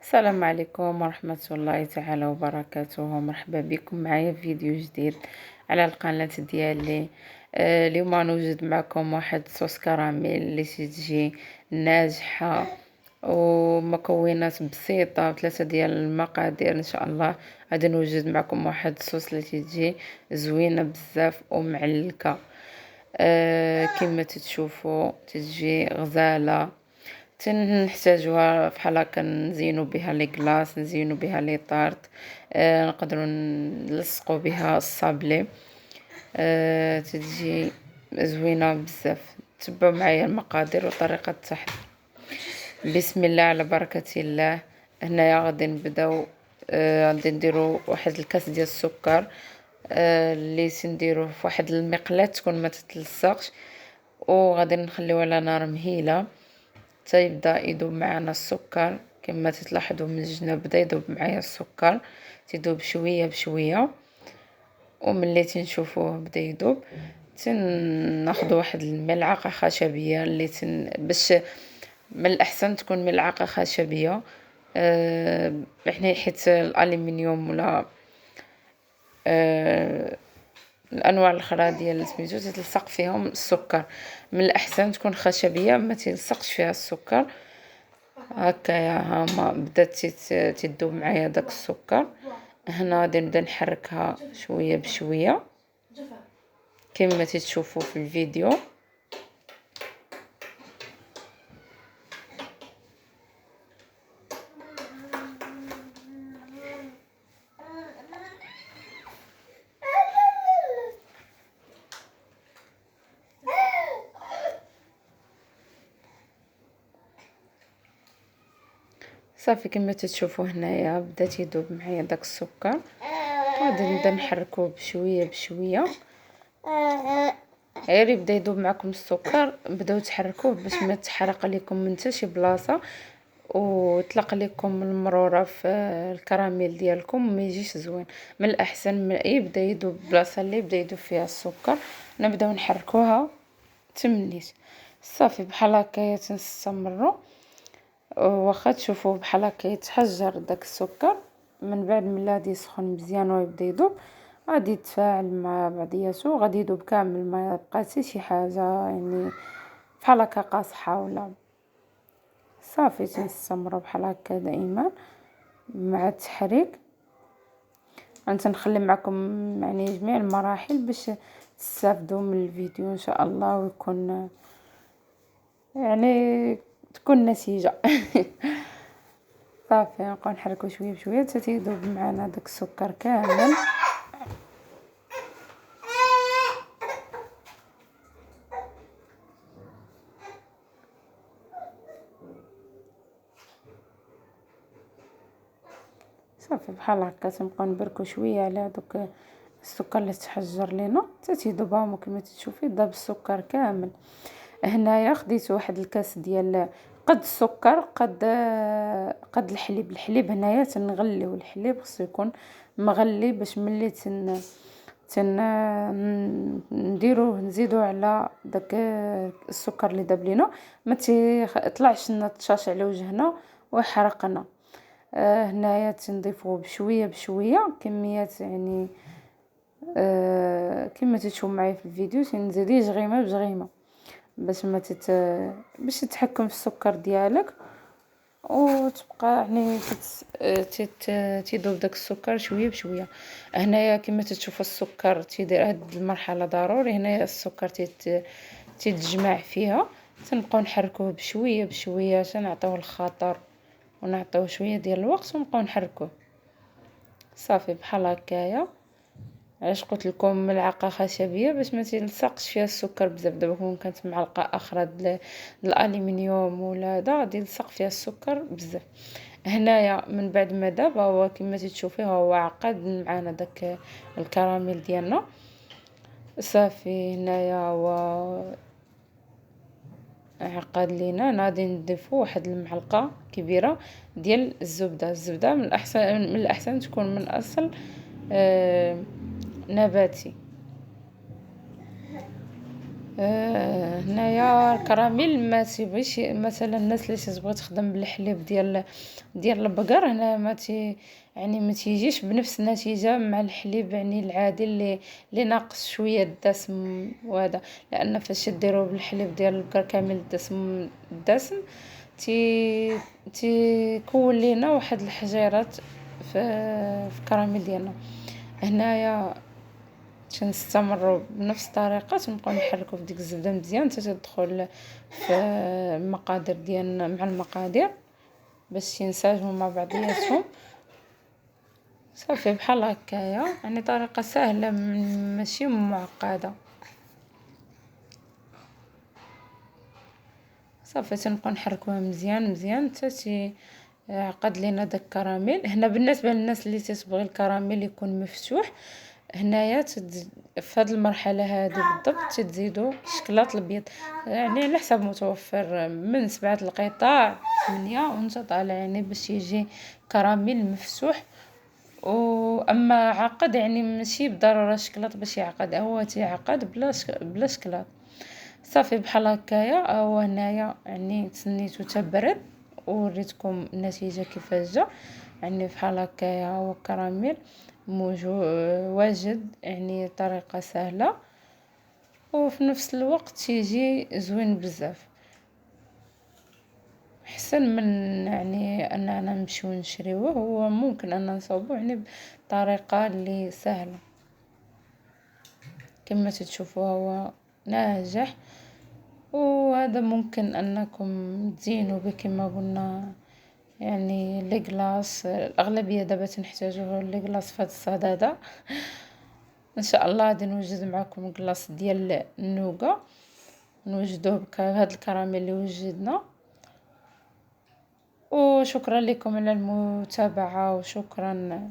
السلام عليكم ورحمة الله تعالى وبركاته. مرحبا بكم معايا في فيديو جديد على القناة ديالي. اليوم نوجد معكم واحد صوص كراميل اللي تجي ناجحة ومكونات بسيطة، 3 ديال المقادير ان شاء الله. غادي نوجد معكم واحد الصوص اللي تجي زوينة بزاف ومعلكة. كما تشوفوا تجي غزالة. تنحتاجوها بحال هكا نزينو بها لي كلاص، نزينو بها لي طارت، نقدروا نلصقوا بها الصابلي. تجي زوينه بزاف. تبعوا معايا المقادير وطريقه التحضير. بسم الله على بركه الله. هنايا غادي نبداو. غادي نديرو واحد الكاس ديال السكر، اللي سنديروه في واحد المقلاة تكون ما تتلصقش، وغادي نخليو على نار مهيله تيبدا يذوب معنا السكر. كما تلاحظوا من الجناب بدا يذوب معايا السكر، تيذوب شويه بشويه. وملي تنشوفوه بدا يذوب تناخذ واحد الملعقه خشبيه باش من الاحسن تكون ملعقه خشبيه. احنا حيت الالومنيوم ولا الانواع الاخرى ديال سميتو تتلصق فيهم السكر، من الاحسن تكون خشبيه ما تلصقش فيها السكر. هكايا هاما بدات تذوب معايا داك السكر. هنا غادي نبدا نحركها شويه بشويه كما تشوفوا في الفيديو. صافي كما تشوفوا هنايا بدات يذوب معايا داك السكر. غادي نبدا نحركوه بشويه بشويه. غير يبدا يذوب معكم السكر بداو تحركوه باش ما تحرق لكم من حتى شي بلاصه، وطلق لكم المرورة في الكراميل ديالكم وما يجيش زوين. من الاحسن يبدا يذوب بلاصه اللي يبدا يذوب فيها السكر نبداو نحركوها تمليت. صافي بحال هكا تنستمروا. واخا تشوفوه بحال هكا يتحجر داك السكر، من بعد ملي غادي يسخن مزيان ويبدا يذوب غادي يتفاعل مع بعضياتو، غادي يذوب كامل ما يبقى حتى شي حاجه يعني بحال هكا قاصحه ولا. صافي تنستمروا بحال هكا دائما مع التحريك. انت نخلي معكم يعني جميع المراحل باش تستافدوا من الفيديو ان شاء الله، ويكون يعني تكون نتيجه. صافي نبقاو نحركو شويه بشويه حتى تيذوب معنا داك السكر كامل. صافي بحال هكا تنبقاو نبركو شويه على دوك السكر اللي تحجر لينا حتى تيذوب. هاهما كما تشوفي ذاب السكر كامل. هنايا خديت واحد الكاس ديال قد السكر قد الحليب هنايا تنغليو الحليب، خصو يكون مغلي باش ملي نديروه نزيدوه على داك السكر اللي داب لينا ما تيطلعش لنا الطشاش على وجهنا ويحرقنا. هنايا تنضيفوه بشويه بشويه كميات يعني كما تشوفوا معايا في الفيديو تنزيد جغيمه بجغيمه باش ما باش تتحكم في السكر ديالك وتبقى يعني تيذوب داك السكر شويه بشويه. هنايا كما تشوفوا السكر تيدير هاد المرحله ضروري. هنايا السكر تيتجمع فيها. تنبقاو نحركوه بشويه بشويه حتى نعطيوه الخطر ونعطيوه شويه ديال الوقت ونبقاو نحركوه. صافي بحال هكايا. علاش قلت لكم ملعقه خشبيه باش ما تلصقش فيها السكر بزاف. دابا كون كانت معلقه اخرى الالومنيوم ولا هذا غادي يلصق فيها السكر بزاف. هنايا من بعد ما داب هو كما تشوفيه هو عقد معنا داك الكراميل ديالنا. صافي هنايا هو عقد لينا. غادي نضيفو واحد المعلقه كبيره ديال الزبده من الاحسن تكون من اصل نباتي. هنايا الكراميل ما تيبغيش مثلا الناس اللي تتبغي تخدم بالحليب ديال البقر، هنا ما تي يعني ما تيجيش بنفس النتيجة مع الحليب يعني العادي اللي ناقص شوية الدسم وهذا. لان فاش ديروه بالحليب ديال البقر كامل الدسم تيكون لينا واحد الحجيرات في الكراميل ديالنا. هنايا تنستمروا بنفس الطريقه، تنبقاو نحركوا في ديك الزبده مزيان حتى تدخل في المقادير ديالنا مع المقادير باش ينسجموا مع بعضياتهم. صافي بحال هكايا، يعني طريقه سهله ماشي معقده. صافي تنبقاو نحركوها مزيان مزيان حتى عقد لينا داك الكراميل. هنا بالنسبه للناس اللي تتبغي الكراميل يكون مفتوح، هنايا في هذه المرحله هذه بالضبط تزيدوا الشكلاط الابيض، يعني على حسب متوفر من 7 القطع 8 وانت طالع، يعني باش يجي كراميل مفتوح. واما عقد يعني ماشي بالضروره شكلاط باش يعقد، هو تيعقد بلا شكلاط. صافي بحال هكايا. هو هنايا يعني تسنيتو تبرد ووريتكم النتيجه كيفاش جا. يعني بحال هكايا هو الكراميل واجد، يعني طريقه سهله وفي نفس الوقت تيجي زوين بزاف، احسن من يعني اننا نمشيو نشريوه. هو ممكن ان نصاوبوه يعني بطريقه اللي سهله. كما تشوفوا هو ناجح، وهذا ممكن انكم تزينوا به كما قلنا. يعني لي كلاص الاغلبيه دابا تنحتاجوه لي كلاص في هذا الصدى هذا. ان شاء الله غادي نوجد معكم كلاص ديال النوغا، نوجدوه بهذا الكراميل اللي وجدنا. وشكرا لكم على المتابعه، وشكرا.